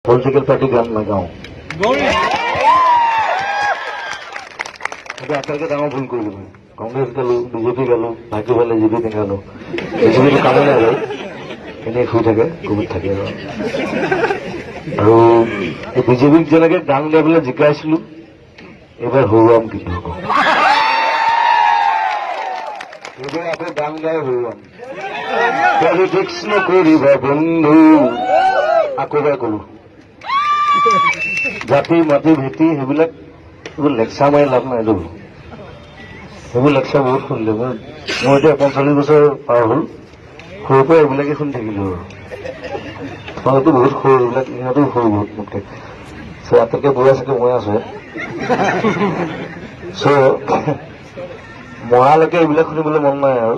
political party গান নাগাওঁ কিন্তু আটাইতকৈ ডাঙৰ ভুল কৰিলো মই কংগ্ৰেছ গালো বিজেপি গালো ভাগ্য ভালে জিবিপি গালো বিজেপিটো কামে নাই বাৰু এনেই শুই থাকে কোভিড থাকে আৰু এই বিজেপিক যেনেকে গান গাই পেলাই জিকাইছিলো এইবাৰ হৰুৱাম কিন্তু এইবাৰ আকৌ গান গাই হৰুৱাম পলিটিক্স নকৰিবা বন্ধু আকৌ এবাৰ কৰো জাতি মাটি ভেটি সেইবিলাক এইবোৰ লেকচাৰ মাৰি লাভ নাই দেখোন সেইবোৰ লেকচাৰ বহুত শুনিলো মই এতিয়া 45 বছৰ পাৰ হ'ল সৰুৰ পৰা এইবিলাকে শুনি থাকিলো আৰু তোমালোকতো বহুত সৰু এইবিলাক ইহঁতো সৰু বহুত মোতকে আটাইতকৈ বুঢ়া চাগে মই আছো মৰালৈকে এইবিলাক শুনিবলৈ মন নাই আৰু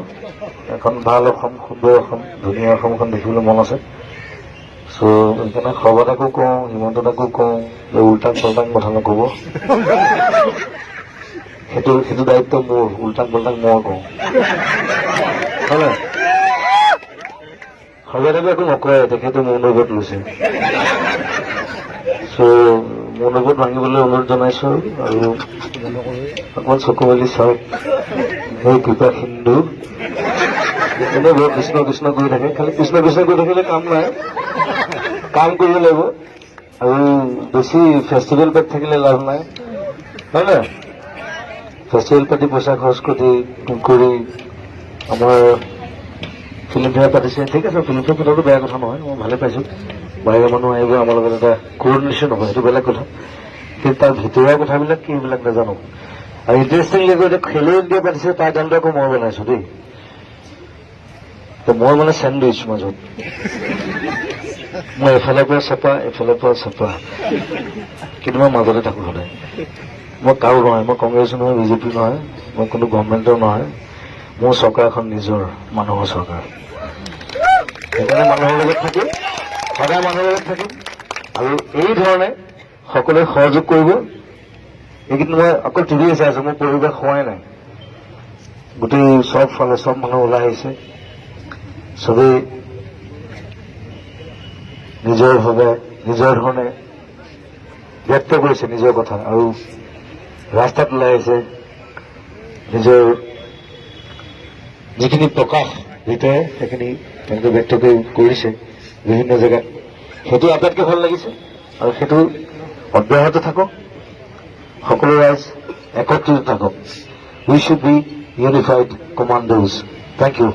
এখন ভাল অসম সুন্দৰ অসম ধুনীয়া অসমখন দেখিবলৈ মন আছে সেইকাৰণে সৰ্বদাকো কওঁ হিমন্তদাকো কওঁ যে উল্টাং পল্টাং কথা নকব সেইটো দায়িত্ব মোৰ উল্টাং পল্টাং মই কওঁ হয় সৰ্বদাকো একো নকৰে তেখেতে মোৰ লগত লৈছে মোৰ লগত ভাঙিবলৈ অনুৰোধ জনাইছো আৰু অকমান চকু মেলি চাওক সেই কৃপা সিন্ধু এনেই বহুত কৃষ্ণ কৃষ্ণ কৰি থাকে খালি কৃষ্ণ কৃষ্ণ কৰি থাকিলে কাম নাই কাম কৰিব লাগিব আৰু বেছি ফেষ্টিভেল পেট থাকিলে লাভ নাই হয় না ফেষ্টিভেল পাতি পইচা খৰচ কৰি আমাৰ ফিল্মফেয়াৰ পাতিছে ঠিক আছে ফিল্মফেয়াৰ পতাটো বেয়া কথা নহয় মই ভালে পাইছো বাহিৰৰ মানুহ আহিব আমাৰ লগত এটা কোঅৰ্ডিনেশ্যন হ'ব সেইটো বেলেগ কথা কিন্তু তাৰ ভিতৰুৱা কথাবিলাক কি এইবিলাক নাজানো আৰু ইণ্টাৰেষ্টিংলি কৈ খেলো ইণ্ডিয়া পাতিছে তাৰ গানটো আকৌ মই বনাইছো দেই মই মানে চেণ্ডউইচ মাজত মই এফালৰ পৰা চেপা কিন্তু মই মাজতে থাকো সদায় মই কাৰো নহয় মই কংগ্ৰেছো নহয় বিজেপি নহয় মই কোনো গভৰ্ণমেণ্টৰ নহয় মোৰ চৰকাৰখন নিজৰ মানুহৰ চৰকাৰ সেইকাৰণে মানুহৰ লগত থাকিম সদায় মানুহৰ লগত থাকিম আৰু এই ধৰণে সকলোৱে সহযোগ কৰিব এইকেইদিন মই অকল টিভিয়ে চাই আছো মোৰ পৰিৱেশ হোৱাই নাই গোটেই চব ফালে চব মানুহ ওলাই আহিছে চবেই নিজৰ ভাৱে নিজৰ ধৰণে ব্যক্ত কৰিছে নিজৰ কথা আৰু ৰাস্তাত ওলাই আহিছে নিজৰ যিখিনি প্ৰকাশ ভিতৰে সেইখিনি তেওঁলোকে ব্যক্ত কৰিছে বিভিন্ন জেগাত সেইটো আটাইতকৈ ভাল লাগিছে আৰু সেইটো অব্যাহত থাকক সকলো ৰাইজ একত্ৰিত থাকক we should be unified commandos thank U